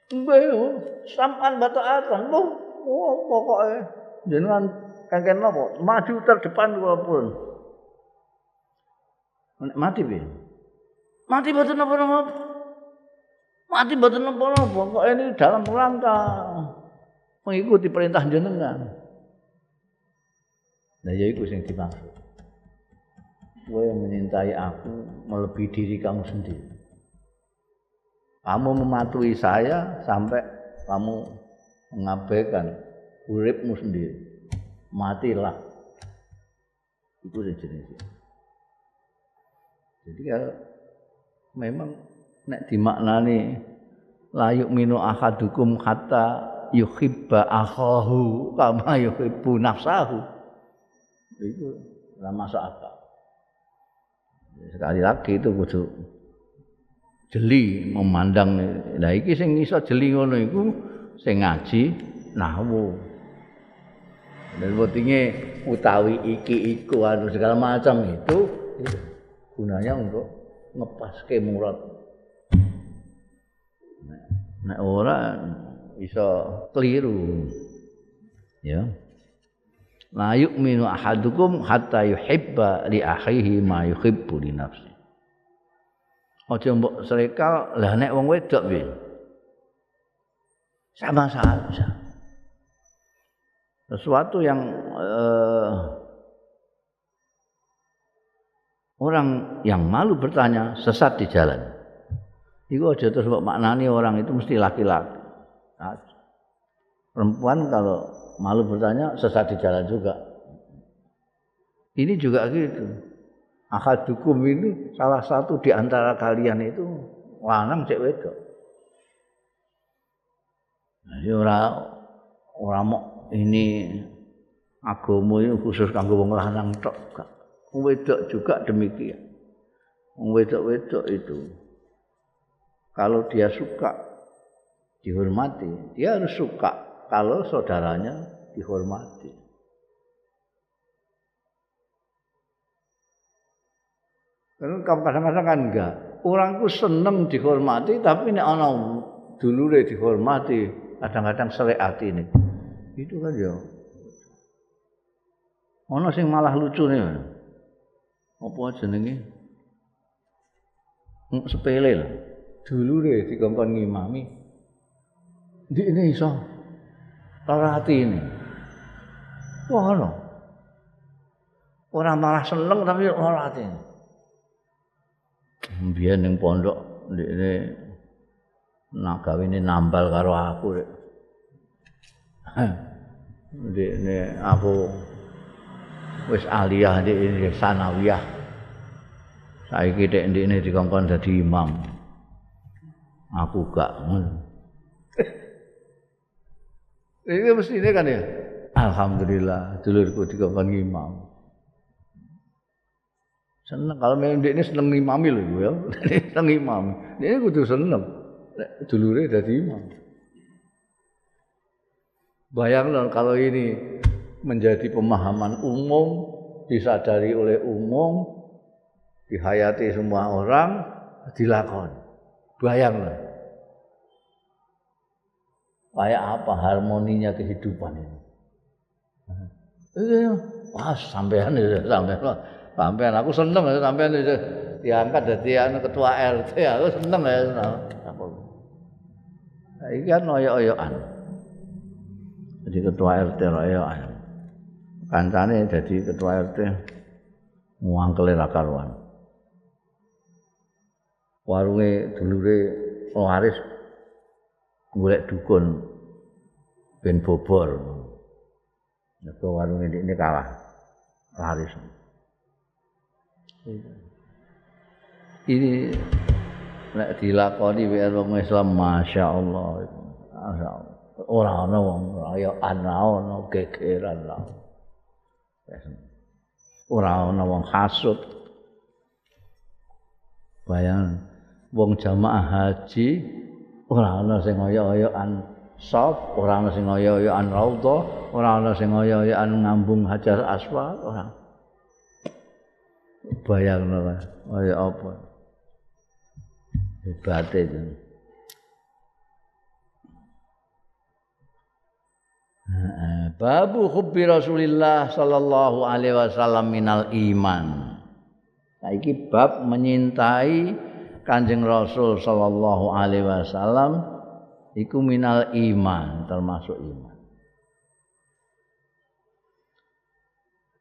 A: Mbah, sampean batakan, pokoke jenengan kengken napa? Maju terdepan kula pun. Nek mati piye? Mati mboten napa-napa. Mati mboten napa-napa, kok ini dalam rangka mengikuti perintah jenengan. Nah ya iku sing dimaksud. Kowe menyintai aku melebihi diri kamu sendiri. Kamu mematuhi saya sampai kamu mengabaikan uripmu sendiri. Matilah. Itu jenisnya. Jadi kalau memang nek dimaknani la yu'minu ahadukum hatta yuhibba akhahu kama yuhibbu nafsahu. Itu ora masuk akal. Sekali lagi itu kudu jeli memandang. Lah iki sing iso jeli ngono iku sing ngaji nahwu. Dan pentingnya utawi iki iku anu segala macam itu gunanya untuk ngepaske murad. Nek ora iso keliru. Ya. La yu'minu ahadukum hatta yuhibba li akhihi ma yuhibbu li nafsi. Aja mbok srekal, lah nek wong wedok piye? Sama saja. Sesuatu yang orang yang malu bertanya sesat di jalan. Iku aja terus mbok maknani orang itu mesti laki-laki. Perempuan kalau malu bertanya sesat di jalan juga. Ini juga gitu. Ahadukum ini salah satu di antara kalian itu lanang cek wedok. Jadi ora mok ini agama ini khusus kanggo wong lanang tok. Wong wedok juga demikian. Wong wedok-wedok itu kalau dia suka dihormati, dia harus suka kalau saudaranya dihormati. Karena kadang-kadang kan enggak. Orangku seneng dihormati, tapi nek ana dulure dihormati, kadang-kadang selek atine. Itu kan ya. Ana sing malah lucune. Apa jenenge? Sepele lah. Dulure dikongkon ngimami. Ndikne iso lara atine. Wah ngono. Ora malah seneng tapi lara atine. Mbiyen ning pondok ndekne nak gawene nambal karo aku rek. Ndekne aku wis aliyah ndekne sanawiyah. Saiki nek ndekne dikongkon dadi imam. Aku gak ngono. Ini mestine kan ya. Alhamdulillah dulurku dikongkon imam. Seneng kalau memang ini seneng ngimami lho ya. Seneng ngimami. Ini kudu seneng. Dulure dadi imam. Bayangkan kalau ini menjadi pemahaman umum, disadari oleh umum, dihayati semua orang, dilakoni. Bayangkan. Kayak apa harmoninya kehidupan ini. Wah, sampean aku seneng sampean diangkat dadi ketua RT, aku seneng ya. Iki kan oyok-oyokan. Jadi ketua RT oyok-oyokan. Kancane jadi ketua RT muangkele ra karuan. Warunge dulure waris golek dukun ben bobor. Nek warung ini kalah laris. Ini nek dilakoni wong Islam masyaallah. Masyaallah. Ora ana wong kaya ana gegeran lah. Ora ana wong hasud. Bayang wong jamaah haji ora ana sing oyok-oyokan sop, ora ana sing oyok-oyokan raudhah, ora ana sing oyok-oyokan ngambung Hajar Aswad, ora. Bayangno kaya apa. Hebate itu. Babu hubbi Rasulillah sallallahu alaihi wasallam minal iman. Saiki bab menyintai Kanjeng Rasul sallallahu alaihi wasallam iku minal iman, termasuk iman.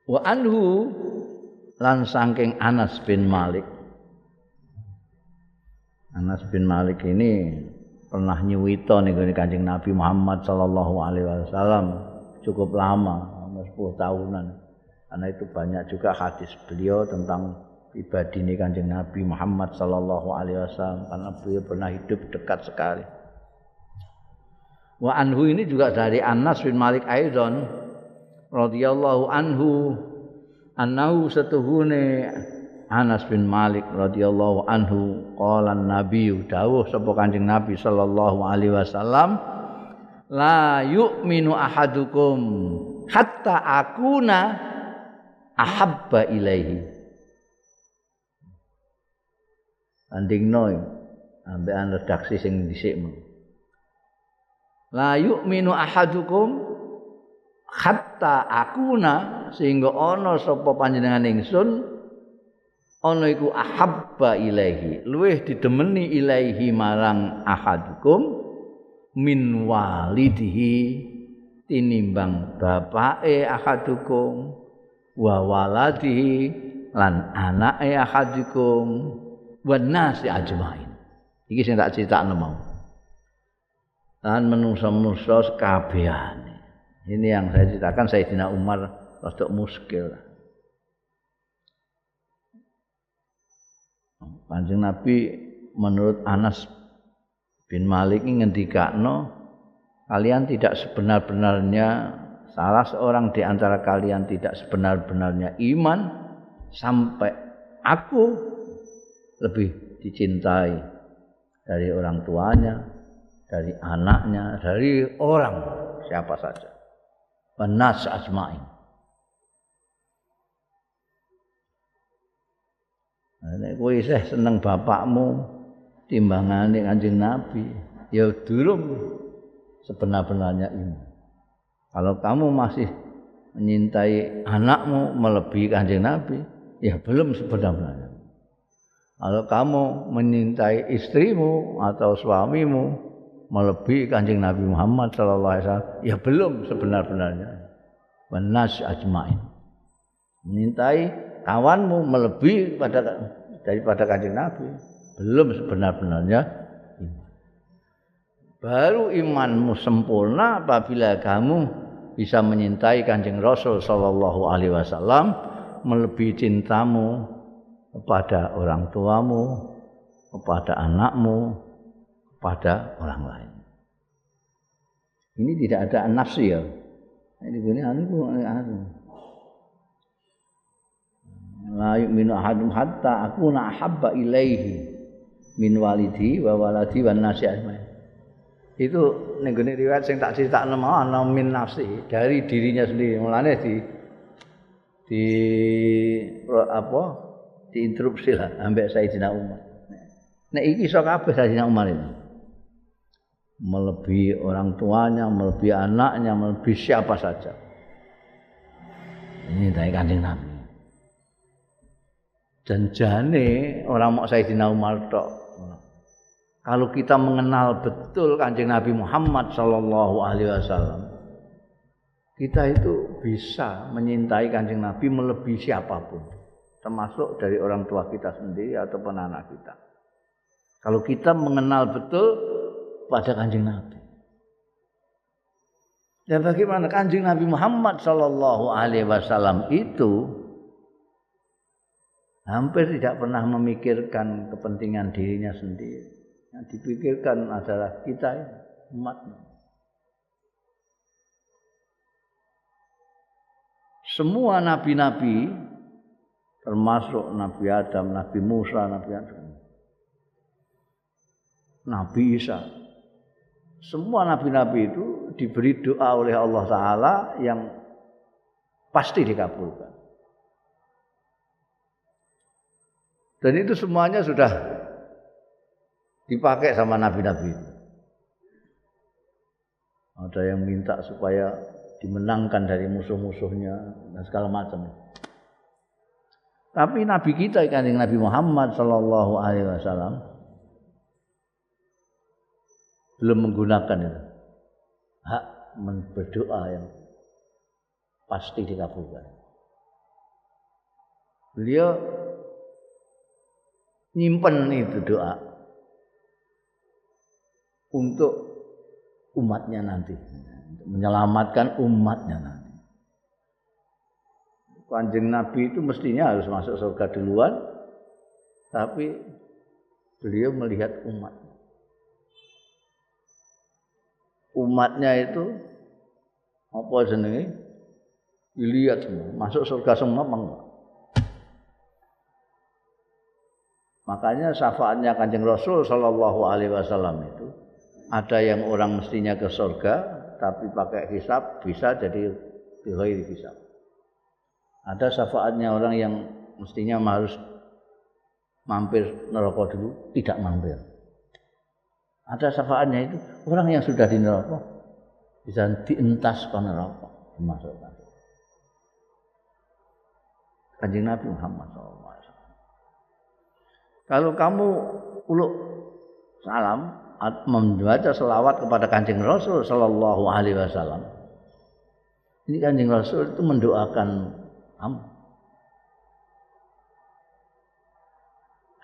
A: Wa anhu lan saking Anas bin Malik. Anas bin Malik ini pernah nyuwita ning Kanjeng Nabi Muhammad sallallahu alaihi wasallam cukup lama, 10 tahunan. Karena itu banyak juga hadis beliau tentang pribadi ini Kanjeng Nabi Muhammad sallallahu alaihi wasallam karena beliau pernah hidup dekat sekali. Wa anhu ini juga dari Anas bin Malik aidan radhiyallahu anhu annahu satuhune Anas bin Malik radhiyallahu anhu qala Nabi dawuh sapa Kanjeng Nabi sallallahu alaihi wasallam la yu'minu ahadukum hatta akuna ahabba ilaihi. Andingno ambekan redaksi sing dhisik. La yu'minu ahadukum hatta akuna sehingga ana sapa panjenengan ingsun ana iku ahabba ilaihi luweh didemeni ilaihi marang ahadukum min walidihi tinimbang bapake ahadukum wa waladihi lan anake ahadukum wan nasi ajmain. Iki sing tak critakno mau. Lan menungso-menungso sekabehane. Ini yang saya ceritakan Sayyidina Umar rada muskil. Kanjeng Nabi menurut Anas bin Malik ini ngendikakno kalian tidak sebenar-benarnya salah seorang di antara kalian tidak sebenar-benarnya iman sampai aku lebih dicintai dari orang tuanya, dari anaknya, dari orang siapa saja. Wanas asma'in. Nek kowe isih seneng bapakmu timbangane Kanjeng Nabi, ya durung sebenar-benarnya iman. Kalau kamu masih menyintai anakmu melebihi Kanjeng Nabi, ya belum sebenar-benarnya. Kalau kamu menyintai istrimu atau suamimu melebihi Kanjeng Nabi Muhammad sallallahu alaihi wasallam, ya belum sebenar-benarnya. Wanas ajmain. Menyintai kawanmu melebihi daripada Kanjeng Nabi, belum sebenar-benarnya iman. Baru imanmu sempurna apabila kamu bisa menyintai Kanjeng Rasul sallallahu alaihi wasallam melebihi cintamu kepada orang tuamu, kepada anakmu, kepada orang lain. Ini tidak ada nafsu ya. Ini la yu'minu ahadum hatta akuna ahabba ilaihi min walidi wa waladi wan nasi ajmain. Itu ning gone riwayat sing tak critakno mau ana min nafsi dari dirinya sendiri. Mulane di apa? Diinterupsi lah ambek Sayyidina Umar. Nek iki iso kabeh Sayyidina Umar itu. Melebihi orang tuanya, melebihi anaknya, melebihi siapa saja. Ini dari Kanjeng Nabi. Dan jane orang mau Sayyidina Umar tok. Kalau kita mengenal betul Kanjeng Nabi Muhammad sallallahu alaihi wasallam, kita itu bisa menyintai Kanjeng Nabi melebihi siapapun, termasuk dari orang tua kita sendiri ataupun anak kita. Kalau kita mengenal betul pada Kanjeng Nabi. Dan bagaimana Kanjeng Nabi Muhammad sallallahu alaihi wasallam itu hampir tidak pernah memikirkan kepentingan dirinya sendiri. Yang dipikirkan adalah kita umatnya. Semua nabi-nabi termasuk Nabi Adam, Nabi Musa, Nabi Isa. Semua nabi-nabi itu diberi doa oleh Allah Ta'ala yang pasti dikabulkan. Dan itu semuanya sudah dipakai sama nabi-nabi. Ada yang minta supaya dimenangkan dari musuh-musuhnya dan segala macam. Tapi nabi kita Kanjeng Nabi Muhammad sallallahu alaihi wasallam belum menggunakan itu. Hak berdoa yang pasti dikabulkan. Beliau nyimpen itu doa untuk umatnya nanti, menyelamatkan umatnya nanti. Kanjeng Nabi itu mestinya harus masuk surga duluan, tapi beliau melihat umatnya. Umatnya itu apa jenenge? Dilihat semua, masuk surga semua enggak. Makanya syafaatnya Kanjeng Rasul sallallahu alaihi wasallam itu ada yang orang mestinya ke surga tapi pakai hisab bisa jadi bighairi hisab. Ada syafaatnya orang yang mestinya harus mampir neraka dulu tidak mampir. Ada syafaatnya itu orang yang sudah di neraka bisa dientas ke neraka dimasukkan. Kanjeng Nabi Muhammad sallallahu alaihi wasallam. Kalau kamu uluk salam membaca selawat kepada Kanjeng Rasul sallallahu alaihi wasallam. Ini Kanjeng Rasul itu mendoakan kamu.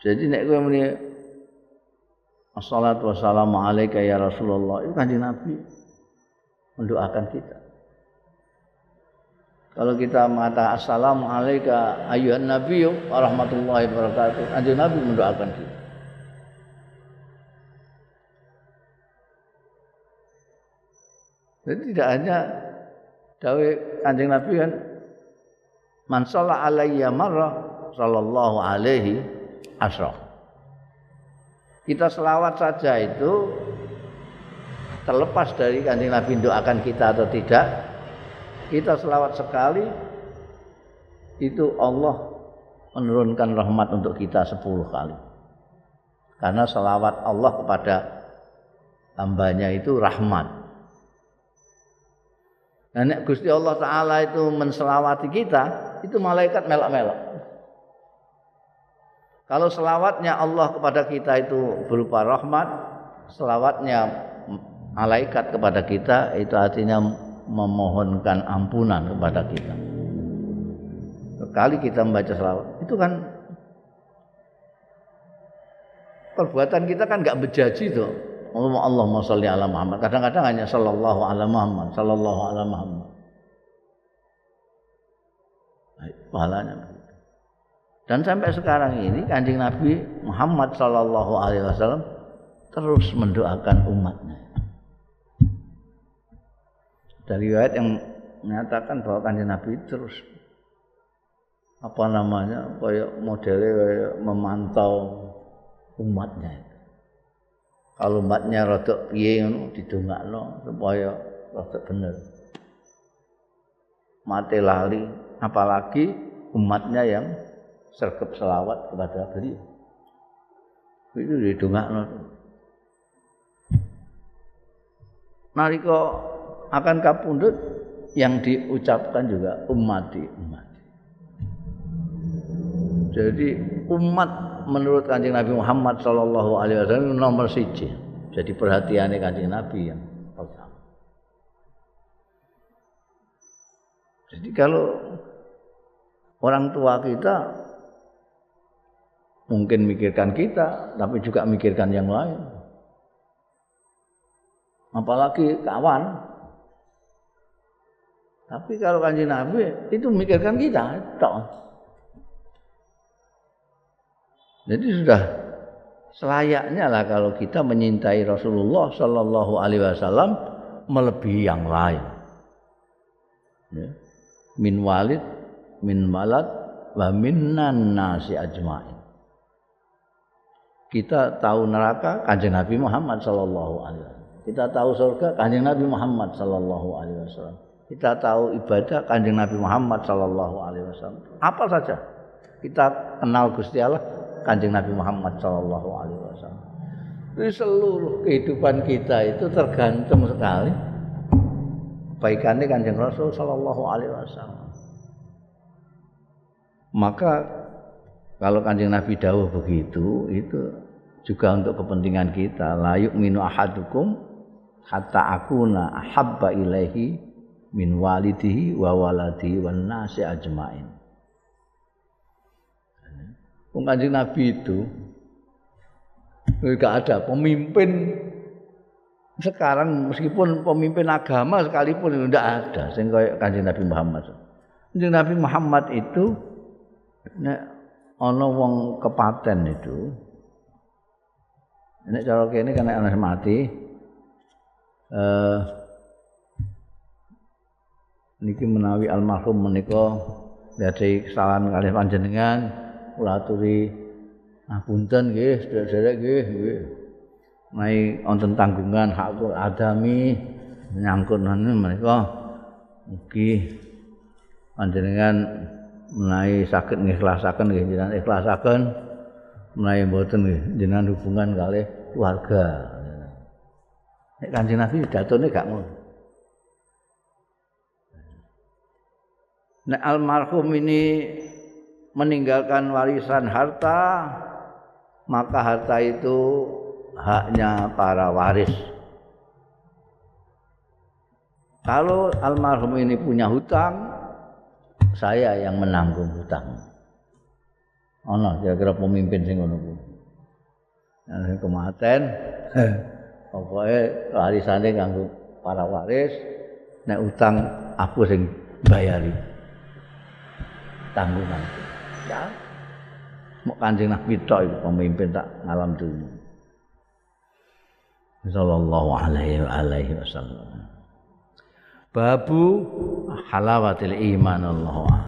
A: Jadi nek kowe muni assalatu wassalamu alaika ya Rasulullah, itu Kanjeng Nabi mendoakan kita. Kalau kita mengatakan assalamu alaika ayyuhan nabiyyu warahmatullahi wabarakatuh, Kanjeng Nabi mendoakan kita. Jadi tidak hanya dawuh Kanjeng Nabi kan man shalla alayya marrah sallallahu alaihi asra. Kita selawat saja itu terlepas dari Kanjeng Nabi doakan kita atau tidak. Kita selawat sekali itu Allah menurunkan rahmat untuk kita 10 kali. Karena selawat Allah kepada hambanya itu rahmat. Nah, nek Gusti Allah Ta'ala itu menselawati kita, itu malaikat melok-melok. Kalau selawatnya Allah kepada kita itu berupa rahmat, selawatnya malaikat kepada kita itu artinya memohonkan ampunan kepada kita. Sekali kita membaca selawat, itu kan perbuatan kita kan enggak berjanji tuh. Allahumma sholli ala Muhammad. Kadang-kadang hanya sallallahu ala Muhammad, sallallahu ala Muhammad. Pahalanya. Dan sampai sekarang ini Kanjeng Nabi Muhammad sallallahu alaihi wasallam terus mendoakan umatnya. Dari riwayat yang menyatakan bahwa Kanjeng Nabi terus apa namanya kayak modelnya kayak memantau umatnya. Kalau umatnya rada piye ngono didongakno supaya rada bener. Mati lali, apalagi umatnya yang sergap selawat kepada beliau. Itu didongakno. Nalika akan kapundhut yang diucapkan juga ummati. Jadi umat menurut Kanjeng Nabi Muhammad sallallahu alaihi wasallam nomor 1. Jadi perhatiannya Kanjeng Nabi yang pertama. Jadi kalau orang tua kita mungkin mikirkan kita, tapi juga mikirkan yang lain. Apalagi kawan. Tapi kalau Kanjeng Nabi itu mikirkan kita, tok. Jadi sudah selayaknya lah kalau kita menyintai Rasulullah sallallahu alaihi wasallam melebihi yang lain. Ya. Min walid, min walad, wa minnan nasi ajmain. Kita tahu neraka Kanjeng Nabi Muhammad sallallahu alaihi wasallam. Kita tahu surga Kanjeng Nabi Muhammad sallallahu alaihi wasallam. Kita tahu ibadah Kanjeng Nabi Muhammad sallallahu alaihi wasallam. Apa saja kita kenal Gusti Allah Kanjeng Nabi Muhammad sallallahu alaihi wasallam. Jadi seluruh kehidupan kita itu tergantung sekali kebaikannya Kanjeng Rasul sallallahu alaihi wasallam. Maka kalau Kanjeng Nabi dawuh begitu, itu juga untuk kepentingan kita. La yu'minu ahadukum hatta akuna ahabba ilaihi min walidihi wa waladihi wan nasi ajmain. Kanjeng Nabi itu enggak ada pemimpin sekarang, meskipun pemimpin agama sekalipun itu enggak ada sing kaya Kanjeng Nabi Muhammad. Kanjeng Nabi Muhammad itu nek ana wong kepaten itu nek cara kene kan nek ana mati niki menawi almarhum menika dadi kesalahan kalih panjenengan kula aturi ngapunten nggih sedherek nggih. Menawi wonten tanggungan hakul adami nyangkut menika mugi panjenengan menawi saged ngikhlasaken nggih jenengan ikhlasaken, menawi mboten nggih jenengan hubungan kalih keluarga. Nek Kanjeng Nabi datone gak ngono. Nek almarhum ini meninggalkan warisan harta, maka harta itu haknya para waris. Kalau almarhum ini punya hutang, saya yang menanggung hutang. Ana kira-kira pemimpin sing ngono kuwi. Nek kematen pokoke warisane kanggo para waris, nek utang aku sing bayari tanggungan. Ya. Mok Kanjeng Nabi tok iku pemimpin tak ngalam dunya. Sallallahu alaihi wasallam. Babu halawatil iman Allah.